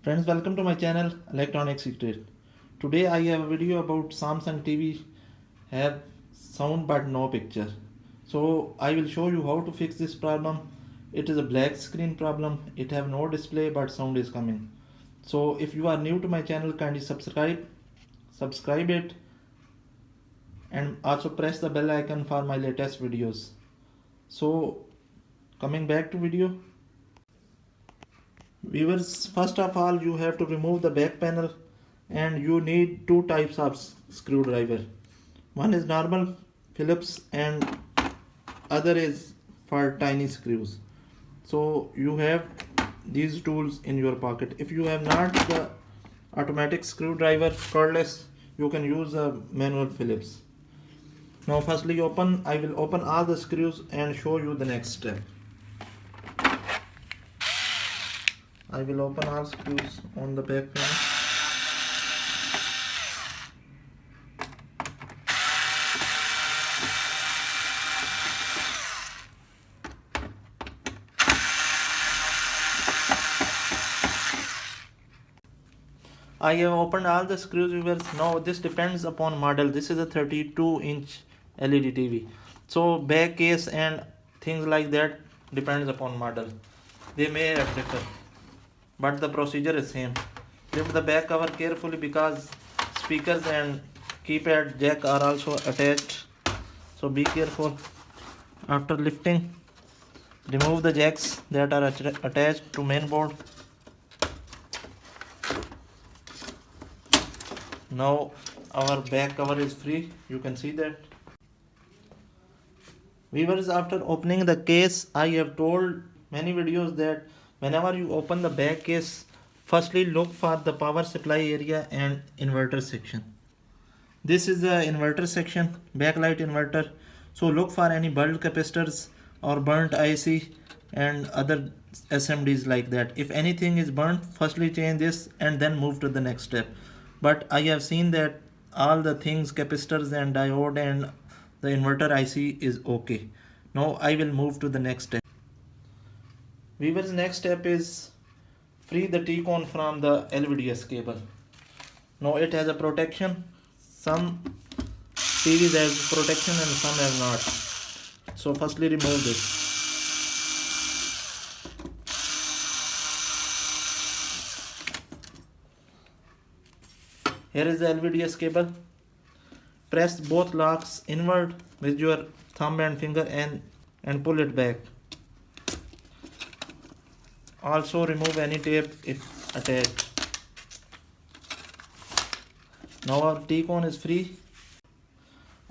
Friends, welcome to my channel Electronic Secret. Today I have a video about Samsung TV have sound but no picture. So I will show you how to fix this problem. It is a black screen problem. It have no display but sound is coming. So if you are new to my channel, kindly subscribe it, and also press the bell icon for my latest videos. So coming back to video. Viewers, first of all you have to remove the back panel, and you need two types of screwdriver. One is normal Phillips and other is for tiny screws. So you have these tools in your pocket. If you have not the automatic screwdriver cordless, you can use a manual Phillips. Now firstly I will open all the screws and show you the next step. I will open all screws on the back panel. I have opened all the screws, viewers. Now this depends upon model. This is a 32-inch LED TV. So back case and things like that depends upon model. They may differ, but the procedure is same. Lift the back cover carefully because speakers and keypad jack are also attached. So be careful. After lifting, remove the jacks that are attached to main board. Now our back cover is free. You can see that. Viewers, after opening the case, I have told many videos that whenever you open the back case, firstly look for the power supply area and inverter section. This is the inverter section, backlight inverter. So look for any burned capacitors or burnt IC and other SMDs like that. If anything is burnt, firstly change this and then move to the next step. But I have seen that all the things, capacitors and diode and the inverter IC is okay. Now I will move to the next step. Viewers, next step is free the T-con from the Lvds cable. Now it has a protection. Some TVs have protection and some have not. So firstly remove this. Here is the Lvds cable. Press both locks inward with your thumb and finger and pull it back. Also remove any tape if attached. Now our T-con is free.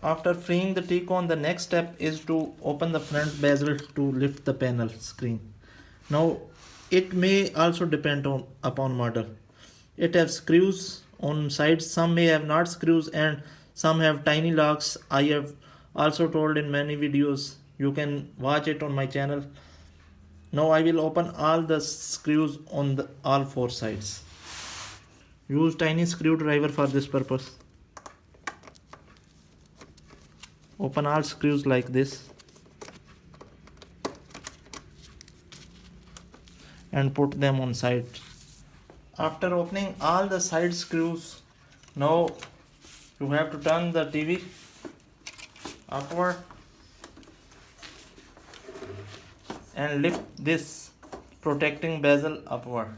After freeing the T-con, the next step is to open the front bezel to lift the panel screen. Now it may also depend upon model. It has screws on sides, some may have not screws, and some have tiny locks. I have also told in many videos. You can watch it on my channel. Now I will open all the screws on all four sides. Use tiny screwdriver for this purpose. Open all screws like this and put them on side. After opening all the side screws, now you have to turn the TV upward and lift this protecting bezel upward.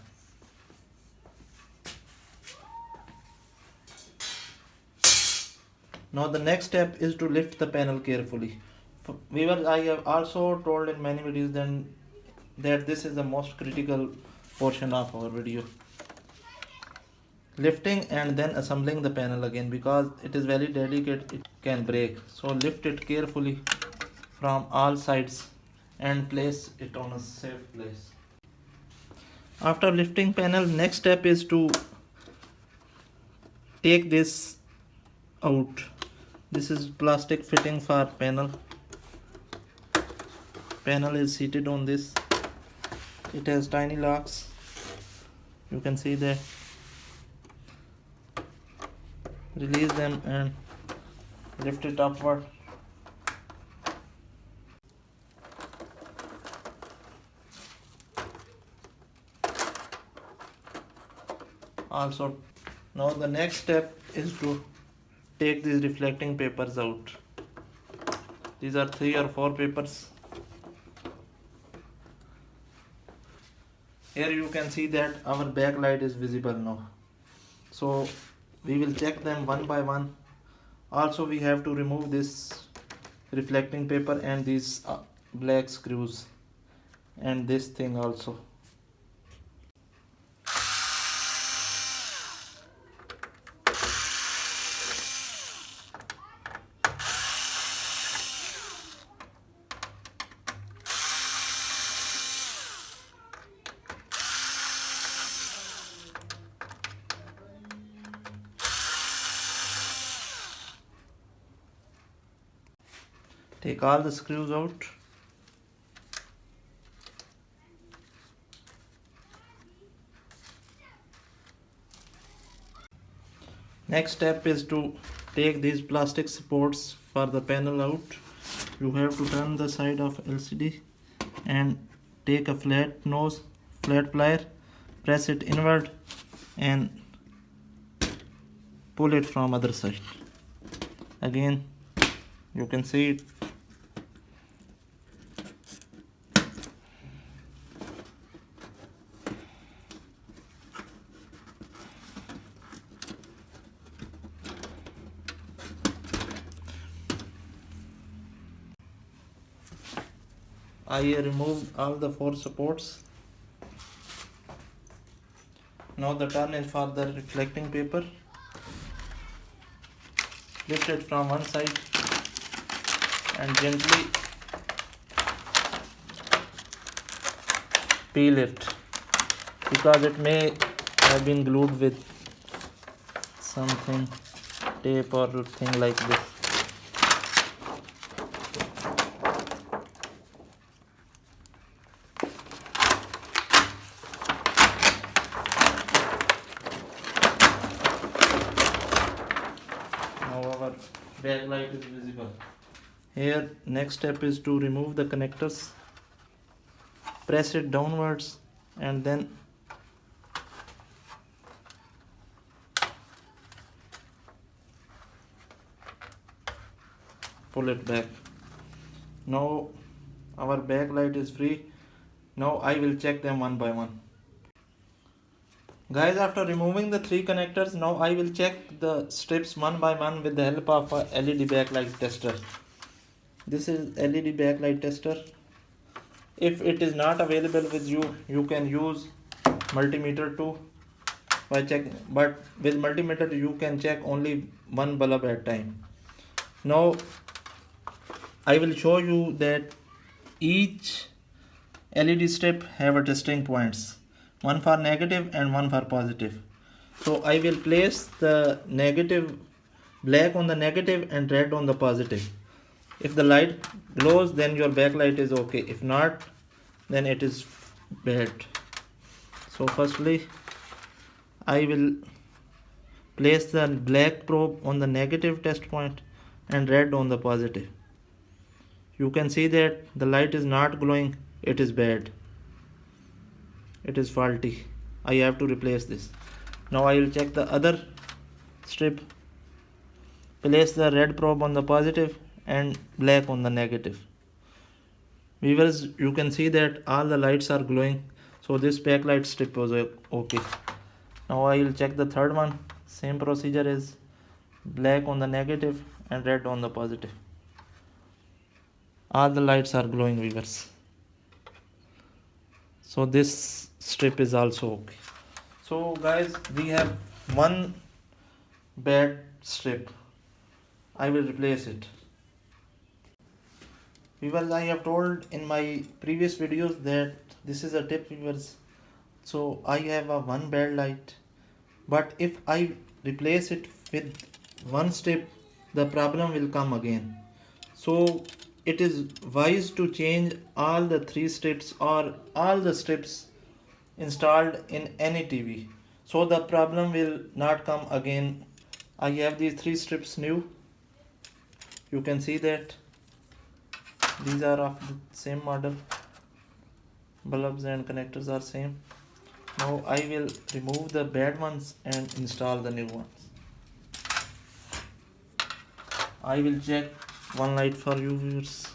Now the next step is to lift the panel carefully. Viewers, I have also told in many videos that this is the most critical portion of our video. Lifting and then assembling the panel again, because it is very delicate, it can break. So lift it carefully from all sides and place it on a safe place. After lifting panel, next step is to take this out. This is plastic fitting for panel. Panel is seated on this. It has tiny locks. You can see that. Release them and lift it upward. Also, now the next step is to take these reflecting papers out. These are 3 or 4 papers. Here you can see that our backlight is visible now. So we will check them one by one. Also we have to remove this reflecting paper and these black screws and this thing also. Take all the screws out. Next step is to take these plastic supports for the panel out. You have to turn the side of LCD and take a flat plier, press it inward and pull it from other side. Again, you can see it. I removed all the 4 supports. Now the turn is for the reflecting paper. Lift it from one side and gently peel it because it may have been glued with something, tape or thing like this. Now our backlight is visible. Here next step is to remove the connectors. Press it downwards and then pull it back. Now our backlight is free. Now I will check them one by one. Guys, after removing the 3 connectors, now I will check the strips one by one with the help of a LED backlight tester. This is LED backlight tester. If it is not available with you, you can use multimeter too by checking, but with multimeter you can check only one bulb at a time. Now I will show you that each LED strip have a distinct points, one for negative and one for positive. So I will place the negative, black on the negative and red on the positive. If the light glows, then your backlight is okay. If not, then it is bad. So firstly, I will place the black probe on the negative test point and red on the positive. You can see that the light is not glowing, it is bad. It is faulty. I have to replace this. Now I will check the other strip. Place the red probe on the positive and black on the negative. Viewers, you can see that all the lights are glowing, so this backlight strip was okay. Now I will check the third one. Same procedure is black on the negative and red on the positive. All the lights are glowing, viewers. So this strip is also okay. So guys, we have one bad strip. I will replace it. Viewers, I have told in my previous videos that this is a tip, viewers. So I have a one bad light, but if I replace it with one strip, the problem will come again. So it is wise to change all the 3 strips or all the strips installed in any TV, so the problem will not come again. I have these 3 strips new. You can see that these are of the same model. Bulbs and connectors are same. Now I will remove the bad ones and install the new ones. I will check one light for you viewers.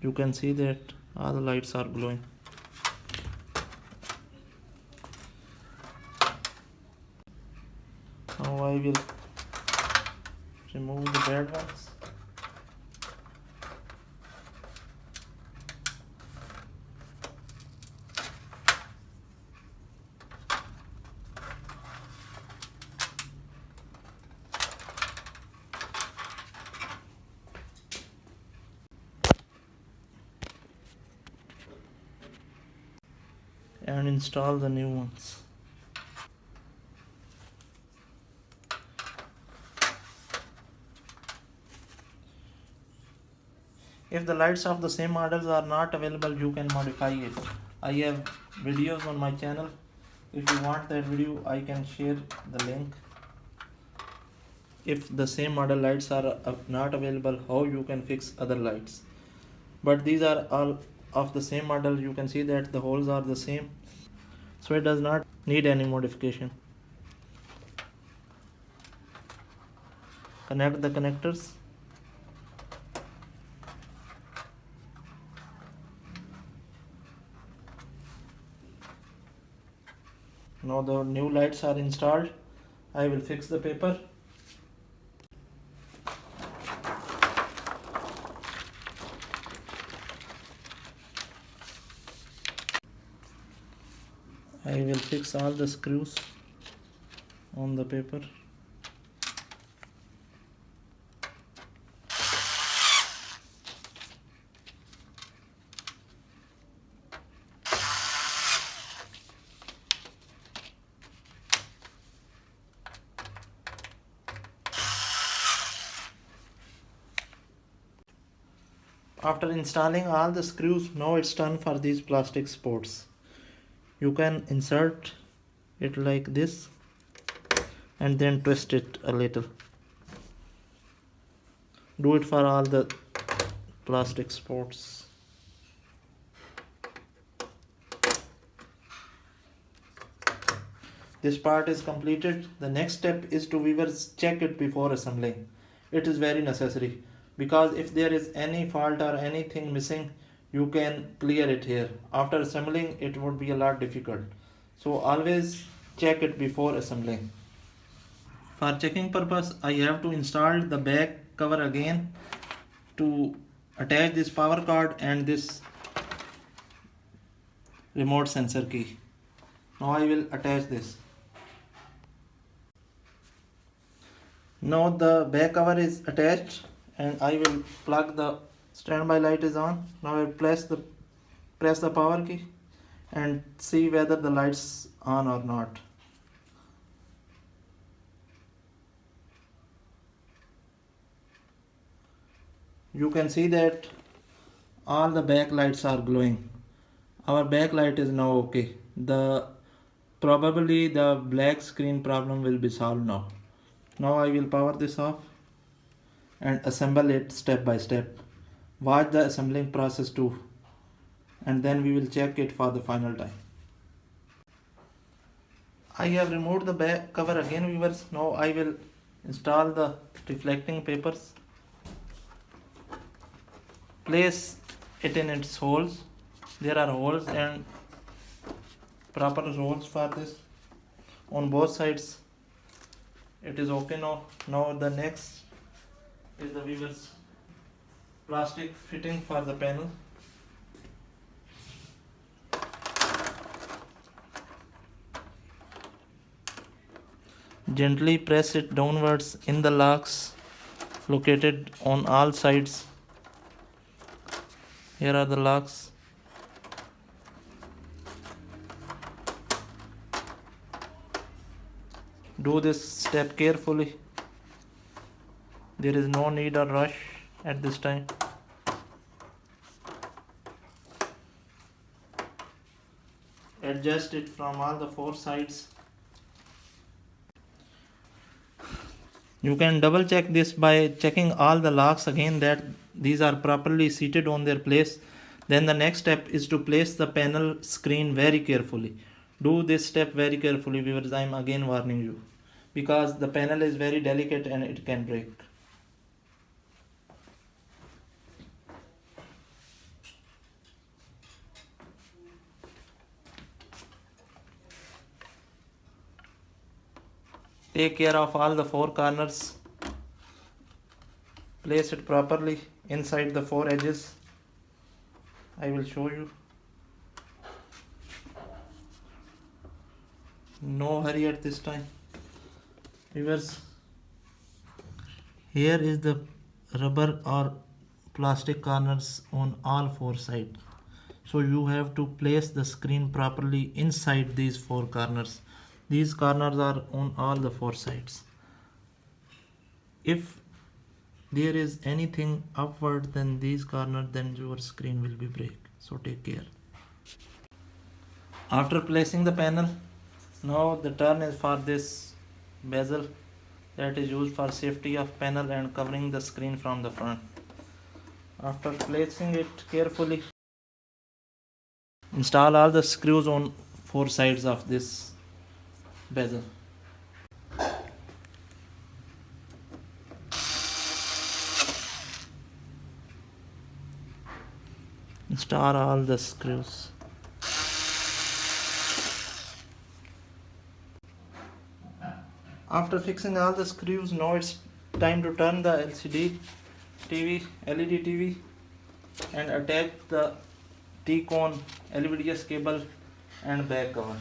You can see that all the lights are glowing. Now I will remove the bad ones. And install the new ones. If the lights of the same models are not available, you can modify it. I have videos on my channel. If you want that video, I can share the link. If the same model lights are not available, how you can fix other lights. But these are all of the same model. You can see that the holes are the same, so it does not need any modification. Connect the connectors. Now the new lights are installed. I will fix the paper. I will fix all the screws on the paper. After installing all the screws, now it's time for these plastic supports. You can insert it like this and then twist it a little. Do it for all the plastic supports. This part is completed. The next step is to viewers check it before assembling. It is very necessary because if there is any fault or anything missing, you can clear it here. After assembling, it would be a lot difficult. So always check it before assembling. For checking purpose, I have to install the back cover again to attach this power cord and this remote sensor key. Now I will attach this. Now the back cover is attached and I will plug the standby light is on. Now I press the power key and see whether the lights on or not. You can see that all the back lights are glowing. Our backlight is now okay. Probably the black screen problem will be solved now. Now I will power this off and assemble it step by step. Watch the assembling process too, and then we will check it for the final time. I have removed the back cover again, viewers. Now I will install the reflecting papers. Place it in its holes. There are holes and proper holes for this on both sides. It is okay now. Now the next is the viewers plastic fitting for the panel. Gently press it downwards in the locks located on all sides. Here are the locks. Do this step carefully. There is no need or rush at this time. Adjust it from all the four sides. You can double check this by checking all the locks again that these are properly seated on their place. Then the next step is to place the panel screen very carefully. Do this step very carefully, viewers. I am again warning you, because the panel is very delicate and it can break. Take care of all the four corners. Place it properly inside the four edges. I will show you. No hurry at this time. Viewers, here is the rubber or plastic corners on all four sides. So you have to place the screen properly inside these four corners. These corners are on all the four sides. If there is anything upward than these corners, then your screen will be break. So take care. After placing the panel, now the turn is for this bezel that is used for safety of panel and covering the screen from the front. After placing it carefully, install all the screws on four sides of this bezel. Install all the screws. After fixing all the screws, now it's time to turn the LED TV and attach the T-cone Lvds cable and back cover.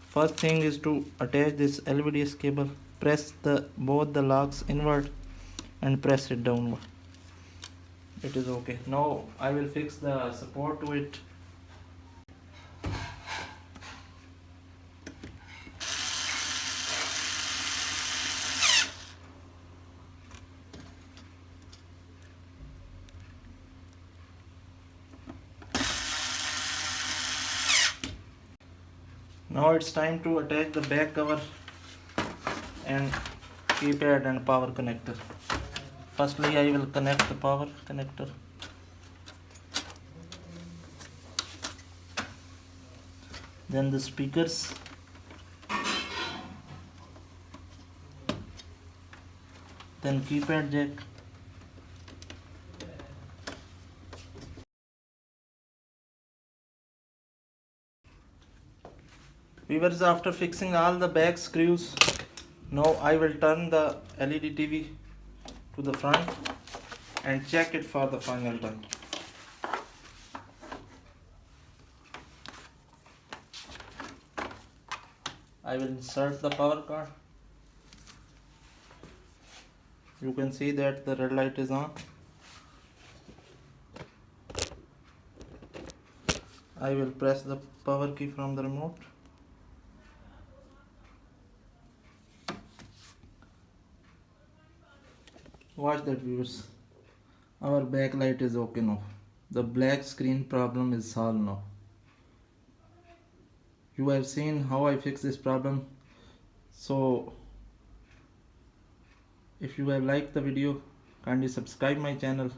First thing is to attach this Lvds cable. Press both the locks inward and press it downward. It is okay. Now I will fix the support to it. Now it's time to attach the back cover and keypad and power connector. Firstly, I will connect the power connector. Then the speakers. Then keypad jack. Viewers, after fixing all the back screws, now I will turn the LED TV to the front and check it for the final turn. I will insert the power cord. You can see that the red light is on. I will press the power key from the remote. Watch that, viewers. Our backlight is okay now. The black screen problem is solved now. You have seen how I fix this problem. So if you have liked the video, kindly subscribe my channel